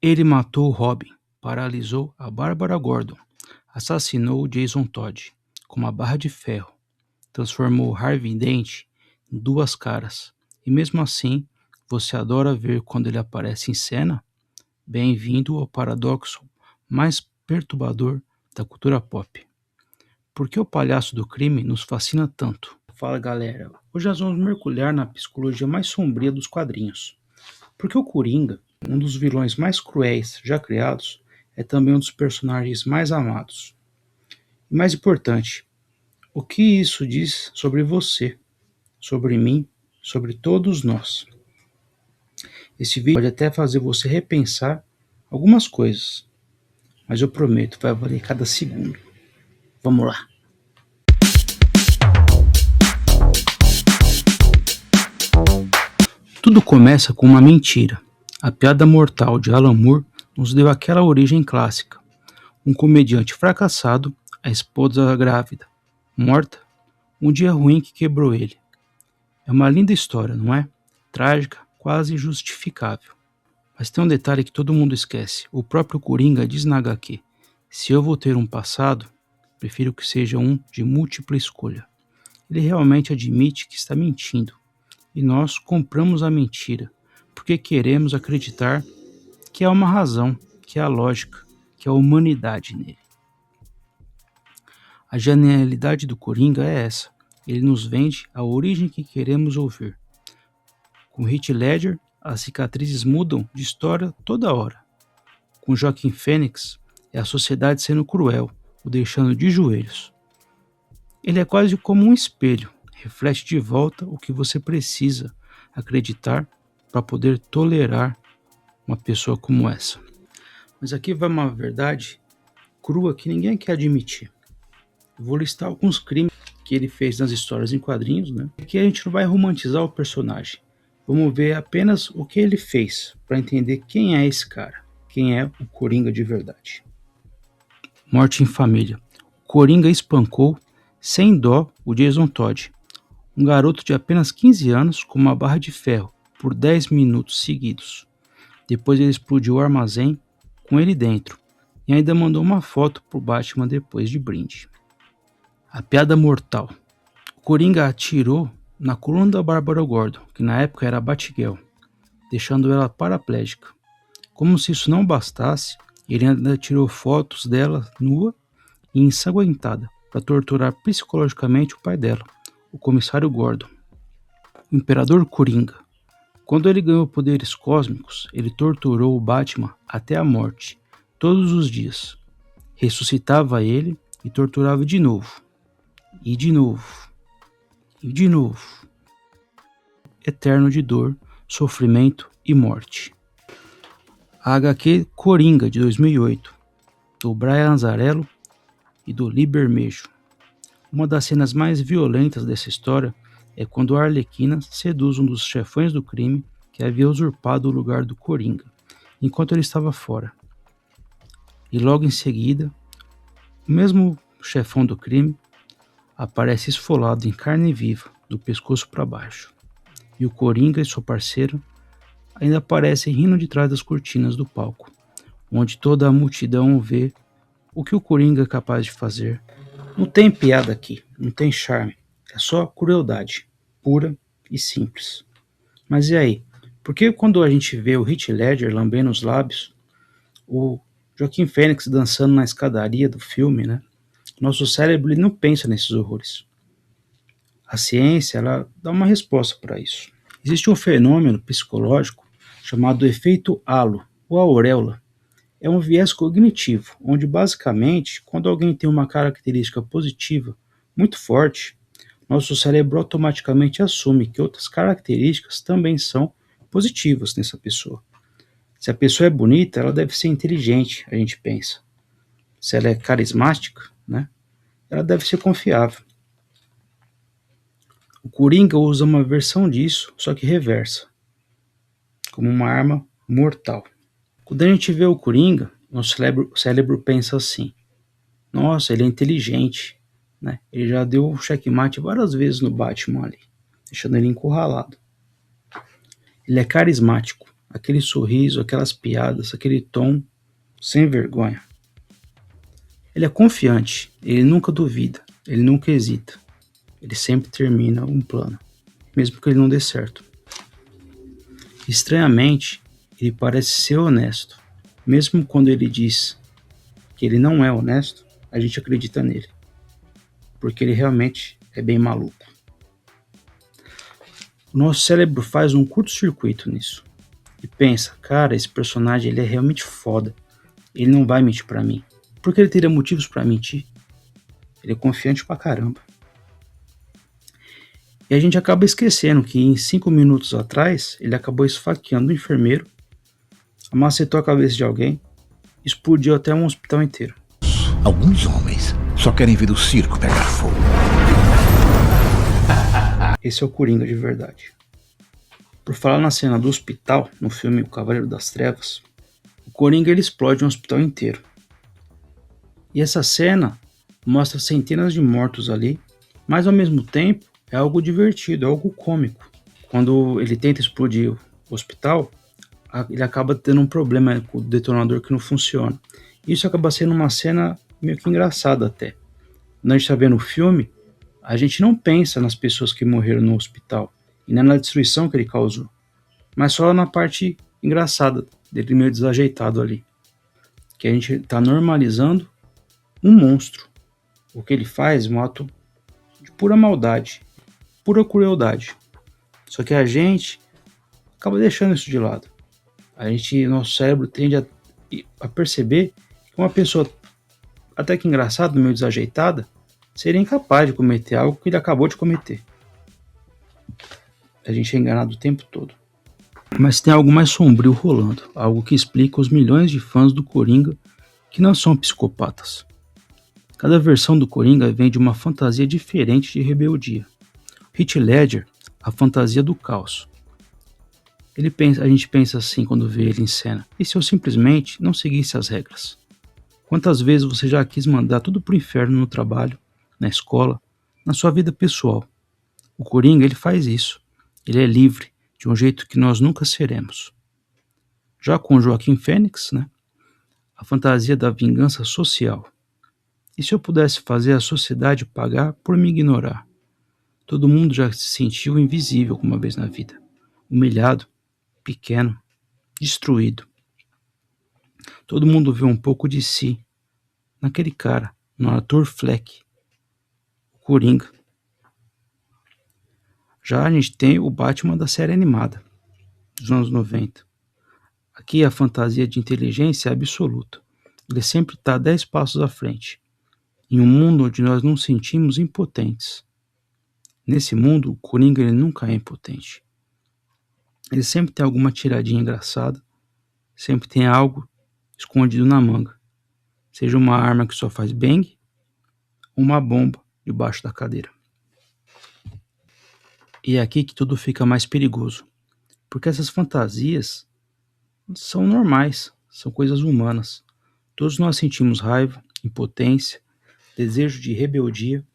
Ele matou o Robin, paralisou a Bárbara Gordon, assassinou o Jason Todd com uma barra de ferro, transformou Harvey Dent em duas caras. E mesmo assim, você adora ver quando ele aparece em cena? Bem-vindo ao paradoxo mais perturbador da cultura pop. Por que o palhaço do crime nos fascina tanto? Fala galera, hoje nós vamos mergulhar na psicologia mais sombria dos quadrinhos. Porque o Coringa, um dos vilões mais cruéis já criados, é também um dos personagens mais amados. E mais importante, o que isso diz sobre você, sobre mim, sobre todos nós? Esse vídeo pode até fazer você repensar algumas coisas, mas eu prometo, vai valer cada segundo. Vamos lá! Tudo começa com uma mentira. A piada mortal de Alan Moore nos deu aquela origem clássica. Um comediante fracassado, a esposa grávida, morta, um dia ruim que quebrou ele. É uma linda história, não é? Trágica, quase injustificável. Mas tem um detalhe que todo mundo esquece. O próprio Coringa diz na HQ: se eu vou ter um passado, prefiro que seja um de múltipla escolha. Ele realmente admite que está mentindo. E nós compramos a mentira, porque queremos acreditar que há uma razão, que há lógica, que há humanidade nele. A genialidade do Coringa é essa. Ele nos vende a origem que queremos ouvir. Com Heath Ledger, as cicatrizes mudam de história toda hora. Com Joaquin Phoenix, é a sociedade sendo cruel, o deixando de joelhos. Ele é quase como um espelho, reflete de volta o que você precisa acreditar para poder tolerar uma pessoa como essa. Mas aqui vai uma verdade crua que ninguém quer admitir. Eu vou listar alguns crimes que ele fez nas histórias em quadrinhos, né? Aqui a gente não vai romantizar o personagem. Vamos ver apenas o que ele fez para entender quem é esse cara, quem é o Coringa de verdade. Morte em família. O Coringa espancou sem dó o Jason Todd, um garoto de apenas 15 anos com uma barra de ferro por 10 minutos seguidos. Depois ele explodiu o armazém com ele dentro e ainda mandou uma foto pro Batman depois de brinde. A piada mortal. O Coringa atirou na coluna da Bárbara Gordon, que na época era a Batgirl, deixando ela paraplégica. Como se isso não bastasse, ele ainda tirou fotos dela nua e ensanguentada para torturar psicologicamente o pai dela, o comissário Gordon. O Imperador Coringa. Quando ele ganhou poderes cósmicos, ele torturou o Batman até a morte, todos os dias. Ressuscitava ele e torturava de novo. E de novo. E de novo. Eterno de dor, sofrimento e morte. A HQ Coringa, de 2008, do Brian Azzarello e do Lee Bermejo. Uma das cenas mais violentas dessa história é quando a Arlequina seduz um dos chefões do crime que havia usurpado o lugar do Coringa, enquanto ele estava fora. E logo em seguida, o mesmo chefão do crime aparece esfolado em carne viva, do pescoço para baixo. E o Coringa e seu parceiro ainda aparecem rindo de trás das cortinas do palco, onde toda a multidão vê o que o Coringa é capaz de fazer. Não tem piada aqui, não tem charme, é só crueldade, pura e simples. Mas e aí? Por que quando a gente vê o Heath Ledger lambendo os lábios, o Joaquin Phoenix dançando na escadaria do filme, né? Nosso cérebro ele não pensa nesses horrores. A ciência ela dá uma resposta para isso. Existe um fenômeno psicológico chamado efeito halo, ou auréola. É um viés cognitivo, onde basicamente, quando alguém tem uma característica positiva muito forte, nosso cérebro automaticamente assume que outras características também são positivas nessa pessoa. Se a pessoa é bonita, ela deve ser inteligente, a gente pensa. Se ela é carismática, né, ela deve ser confiável. O Coringa usa uma versão disso, só que reversa, como uma arma mortal. Quando a gente vê o Coringa, nosso cérebro pensa assim: nossa, ele é inteligente, né? Ele já deu um checkmate várias vezes no Batman ali, deixando ele encurralado. Ele é carismático. aquele sorriso, aquelas piadas, aquele tom sem vergonha. Ele é confiante, ele nunca duvida, ele nunca hesita. Ele sempre termina um plano, mesmo que ele não dê certo. Estranhamente, ele parece ser honesto. Mesmo quando ele diz que ele não é honesto, a gente acredita nele. Porque ele realmente é bem maluco. O nosso cérebro faz um curto-circuito nisso. E pensa, cara, esse personagem ele é realmente foda. Ele não vai mentir pra mim. Porque ele teria motivos pra mentir. Ele é confiante pra caramba. E a gente acaba esquecendo que em 5 minutos atrás, ele acabou esfaqueando um enfermeiro, amacetou a cabeça de alguém, explodiu até um hospital inteiro. Alguns homens só querem ver o circo pegar fogo. Esse é o Coringa de verdade. Por falar na cena do hospital, no filme O Cavaleiro das Trevas, o Coringa ele explode um hospital inteiro. E essa cena mostra centenas de mortos ali, mas ao mesmo tempo é algo divertido, é algo cômico. Quando ele tenta explodir o hospital, ele acaba tendo um problema com o detonador que não funciona. Isso acaba sendo uma cena meio que engraçada até. Quando a gente está vendo o filme, a gente não pensa nas pessoas que morreram no hospital e nem na destruição que ele causou, mas só na parte engraçada dele meio desajeitado ali. Que a gente está normalizando um monstro. O que ele faz é um ato de pura maldade, pura crueldade. Só que a gente acaba deixando isso de lado. Nosso cérebro tende a perceber que uma pessoa até que engraçada, meio desajeitada, seria incapaz de cometer algo que ele acabou de cometer. A gente é enganado o tempo todo. Mas tem algo mais sombrio rolando, algo que explica os milhões de fãs do Coringa que não são psicopatas. Cada versão do Coringa vem de uma fantasia diferente de rebeldia. Heath Ledger, a fantasia do caos. A gente pensa assim quando vê ele em cena. E se eu simplesmente não seguisse as regras? Quantas vezes você já quis mandar tudo pro inferno no trabalho, na escola, na sua vida pessoal? O Coringa, ele faz isso. Ele é livre, de um jeito que nós nunca seremos. Já com Joaquim Fênix, né? A fantasia da vingança social. E se eu pudesse fazer a sociedade pagar por me ignorar? Todo mundo já se sentiu invisível uma vez na vida. Humilhado, pequeno, destruído. Todo mundo vê um pouco de si naquele cara, no Arthur Fleck, o Coringa. Já a gente tem o Batman da série animada, dos anos 90. Aqui a fantasia de inteligência é absoluta. Ele sempre está 10 passos à frente, em um mundo onde nós nos sentimos impotentes. Nesse mundo, o Coringa ele nunca é impotente. Ele sempre tem alguma tiradinha engraçada, sempre tem algo escondido na manga. Seja uma arma que só faz bang, ou uma bomba debaixo da cadeira. E é aqui que tudo fica mais perigoso, porque essas fantasias são normais, são coisas humanas. Todos nós sentimos raiva, impotência, desejo de rebeldia.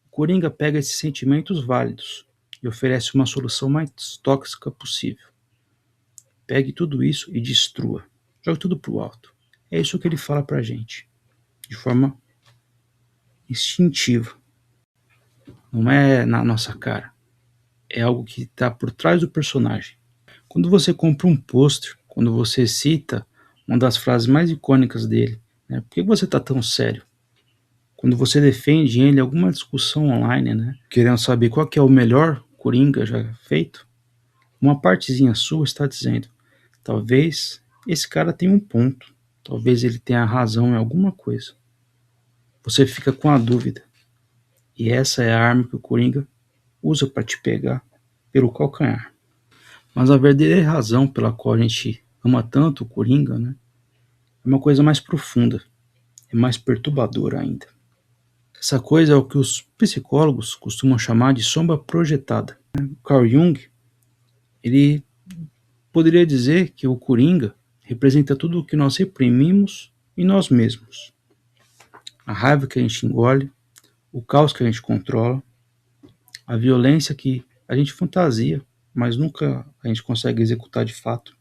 O Coringa pega esses sentimentos válidos e oferece uma solução mais tóxica possível. Pegue tudo isso e destrua. Jogue tudo pro alto. É isso que ele fala pra gente, de forma instintiva. Não é na nossa cara. É algo que está por trás do personagem. Quando você compra um pôster, quando você cita uma das frases mais icônicas dele, né? Por que você está tão sério? Quando você defende ele em alguma discussão online, né? Querendo saber qual que é o melhor Coringa já feito, uma partezinha sua está dizendo, talvez esse cara tenha um ponto, talvez ele tenha razão em alguma coisa. Você fica com a dúvida. E essa é a arma que o Coringa usa para te pegar pelo calcanhar. Mas a verdadeira razão pela qual a gente ama tanto o Coringa, né, é uma coisa mais profunda, é mais perturbadora ainda. Essa coisa é o que os psicólogos costumam chamar de sombra projetada. Carl Jung, ele poderia dizer que o Coringa representa tudo o que nós reprimimos em nós mesmos. A raiva que a gente engole, o caos que a gente controla, a violência que a gente fantasia, mas nunca a gente consegue executar de fato.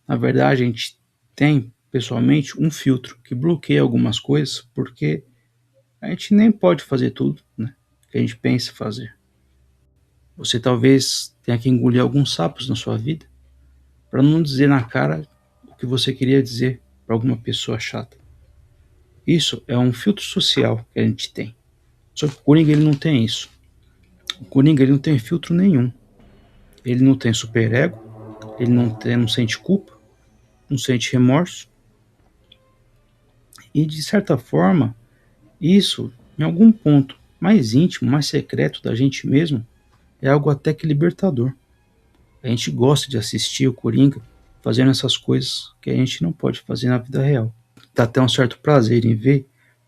Na verdade, a gente tem, pessoalmente, um filtro que bloqueia algumas coisas, porque a gente nem pode fazer tudo, né, que a gente pensa fazer. Você talvez tenha que engolir alguns sapos na sua vida para não dizer na cara o que você queria dizer para alguma pessoa chata. Isso é um filtro social que a gente tem. Só que o Coringa ele não tem isso. O Coringa ele não tem filtro nenhum. Ele não tem superego, ele não sente culpa, não sente remorso. E de certa forma, isso, em algum ponto mais íntimo, mais secreto da gente mesmo, é algo até que libertador. A gente gosta de assistir o Coringa fazendo essas coisas que a gente não pode fazer na vida real. Dá até um certo prazer em ver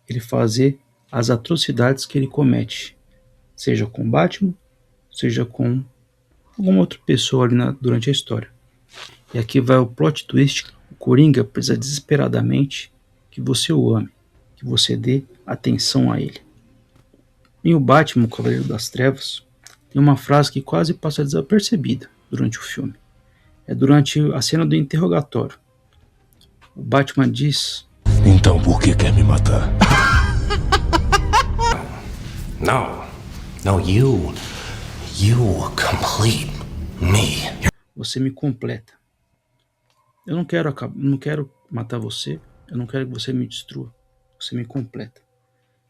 ele fazer as atrocidades que ele comete, seja com Batman, seja com alguma outra pessoa ali durante a história. E aqui vai o plot twist: o Coringa precisa desesperadamente que você o ame, que você dê atenção a ele. Em O Batman, o Cavaleiro das Trevas, tem uma frase que quase passa desapercebida durante o filme. É durante a cena do interrogatório. O Batman diz: Então por que quer me matar? No, you complete me. Você me completa. Eu não quero matar você, eu não quero que você me destrua. Você me completa.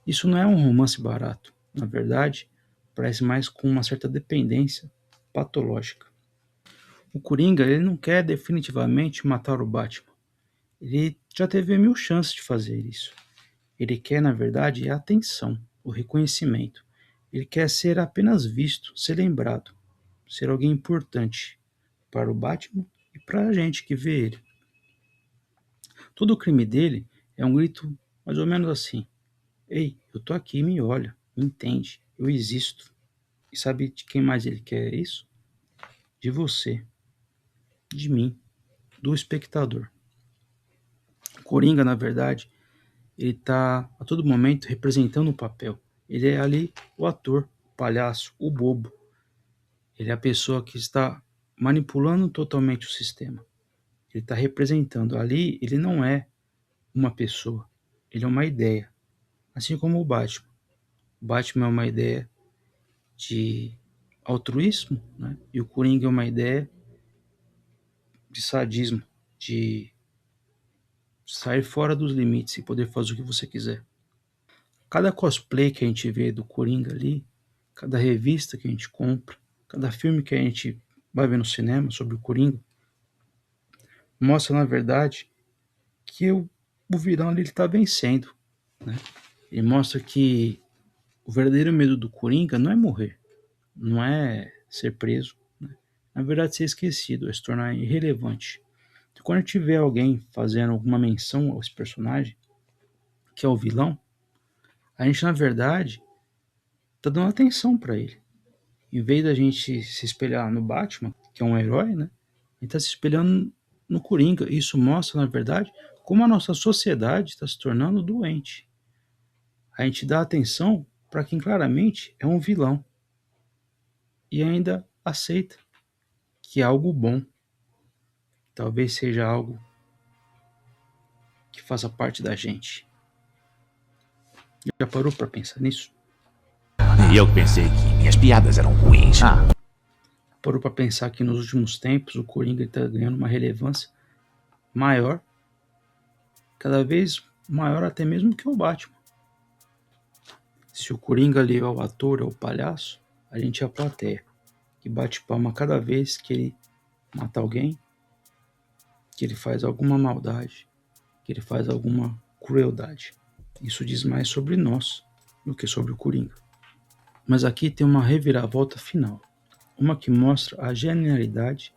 Isso não é um romance barato. Na verdade, parece mais com uma certa dependência patológica. O Coringa ele não quer definitivamente matar o Batman. Ele já teve 1000 chances de fazer isso. Ele quer, na verdade, a atenção, o reconhecimento. Ele quer ser apenas visto, ser lembrado, ser alguém importante para o Batman e para a gente que vê ele. Todo o crime dele é um grito mais ou menos assim: ei, eu tô aqui, me olha, me entende, eu existo. E sabe de quem mais ele quer isso? De você, de mim, do espectador. O Coringa, na verdade, ele tá a todo momento representando um papel. Ele é ali o ator, o palhaço, o bobo. Ele é a pessoa que está manipulando totalmente o sistema. Ele está representando. Ali, ele não é uma pessoa, ele é uma ideia. Assim como o Batman. O Batman é uma ideia de altruísmo, né? E o Coringa é uma ideia de sadismo, de sair fora dos limites e poder fazer o que você quiser. Cada cosplay que a gente vê do Coringa ali, cada revista que a gente compra, cada filme que a gente vai ver no cinema sobre o Coringa, mostra na verdade que o vilão ali está vencendo, né? Ele mostra que o verdadeiro medo do Coringa não é morrer, não é ser preso, né? Na verdade ser esquecido, é se tornar irrelevante. Então, quando a gente vê alguém fazendo alguma menção a esse personagem, que é o vilão, a gente na verdade tá dando atenção para ele. Em vez da gente se espelhar no Batman, que é um herói, né? A gente tá se espelhando no Coringa. Isso mostra, na verdade, como a nossa sociedade está se tornando doente. A gente dá atenção para quem claramente é um vilão e ainda aceita que é algo bom. Talvez seja algo que faça parte da gente. Já parou para pensar nisso? E eu que pensei que minhas piadas eram ruins. Parou para pensar que nos últimos tempos o Coringa está ganhando uma relevância maior, cada vez maior até mesmo que o Batman. Se o Coringa ali é o ator, é o palhaço, a gente é a plateia, que bate palma cada vez que ele mata alguém, que ele faz alguma maldade, que ele faz alguma crueldade. Isso diz mais sobre nós do que sobre o Coringa. Mas aqui tem uma reviravolta final, uma que mostra a genialidade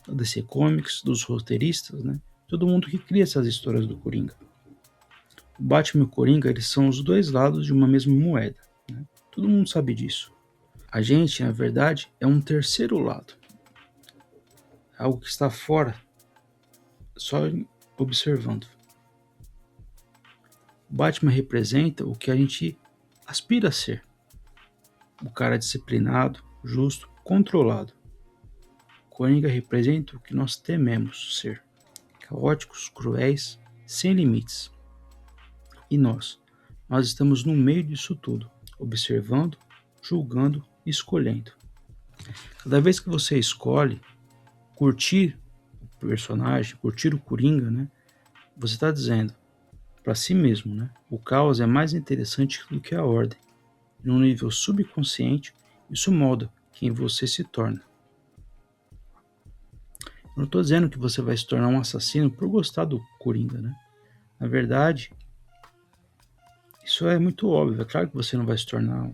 da DC Comics, dos roteiristas, né? Todo mundo que cria essas histórias do Coringa. O Batman e o Coringa, eles são os dois lados de uma mesma moeda, né? Todo mundo sabe disso. A gente, na verdade, é um terceiro lado. Algo que está fora, só observando. O Batman representa o que a gente aspira a ser. O cara disciplinado, justo, controlado. O Coringa representa o que nós tememos ser. caóticos, cruéis, sem limites. E nós estamos no meio disso tudo, observando, julgando e escolhendo. Cada vez que você escolhe curtir o personagem, curtir o Coringa, né, você está dizendo para si mesmo, né, o caos é mais interessante do que a ordem. Num nível subconsciente, isso molda quem você se torna. Eu não estou dizendo que você vai se tornar um assassino por gostar do Coringa, né? Na verdade, isso é muito óbvio. É claro que você não vai se tornar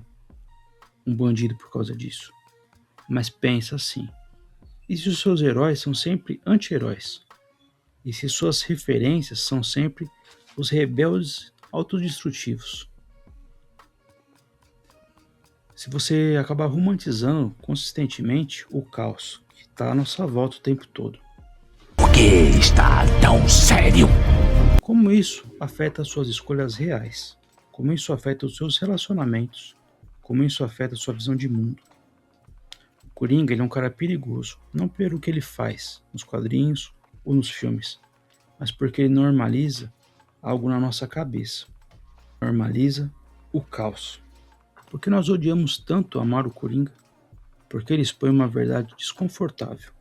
um bandido por causa disso. Mas pensa assim: e se os seus heróis são sempre anti-heróis? E se suas referências são sempre os rebeldes autodestrutivos? Se você acabar romantizando consistentemente o caos que está à nossa volta o tempo todo. Por que está tão sério? Como isso afeta as suas escolhas reais? Como isso afeta os seus relacionamentos? Como isso afeta a sua visão de mundo? O Coringa, ele é um cara perigoso, não pelo que ele faz nos quadrinhos ou nos filmes, mas porque ele normaliza algo na nossa cabeça. Normaliza o caos. Por que nós odiamos tanto amar o Coringa? Porque ele expõe uma verdade desconfortável.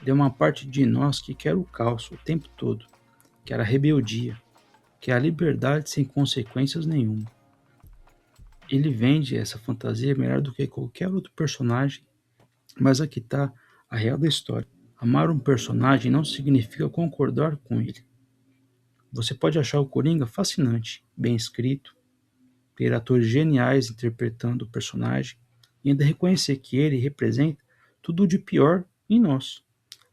Ele é uma parte de nós que quer o caos o tempo todo, quer a rebeldia, quer a liberdade sem consequências nenhuma. Ele vende essa fantasia melhor do que qualquer outro personagem, mas aqui está a real da história. Amar um personagem não significa concordar com ele. Você pode achar o Coringa fascinante, bem escrito, ter atores geniais interpretando o personagem e ainda reconhecer que ele representa tudo de pior em nós.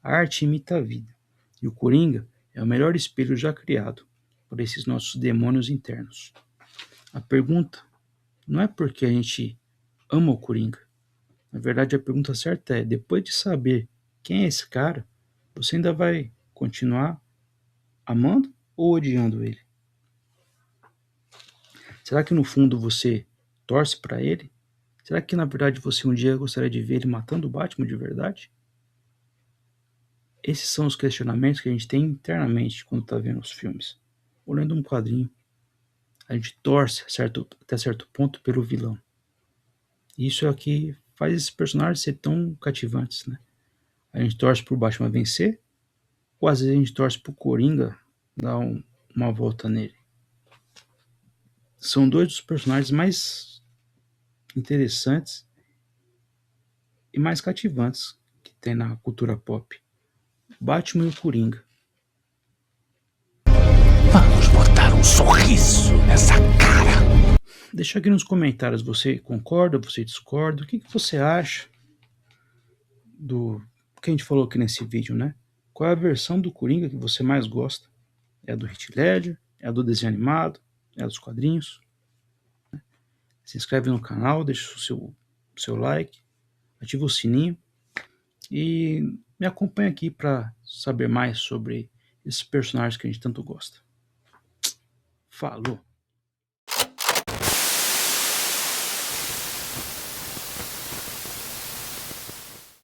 A arte imita a vida, e o Coringa é o melhor espelho já criado por esses nossos demônios internos. A pergunta não é porque a gente ama o Coringa. Na verdade, a pergunta certa é: depois de saber quem é esse cara, você ainda vai continuar amando ou odiando ele? Será que no fundo você torce para ele? Será que na verdade você um dia gostaria de ver ele matando o Batman de verdade? Esses são os questionamentos que a gente tem internamente quando está vendo os filmes. Ou lendo um quadrinho, a gente torce até certo ponto pelo vilão. Isso é o que faz esses personagens ser tão cativantes, né? A gente torce pro Batman vencer, ou às vezes a gente torce pro Coringa dar uma volta nele. São dois dos personagens mais interessantes e mais cativantes que tem na cultura pop. Batman e o Coringa. Vamos botar um sorriso nessa cara. Deixa aqui nos comentários, você concorda, você discorda, o que você acha do que a gente falou aqui nesse vídeo, né? Qual é a versão do Coringa que você mais gosta? É a do Heath Ledger? É a do desenho animado? É a dos quadrinhos? Se inscreve no canal, deixa o seu like, ativa o sininho e me acompanha aqui para saber mais sobre esses personagens que a gente tanto gosta. Falou!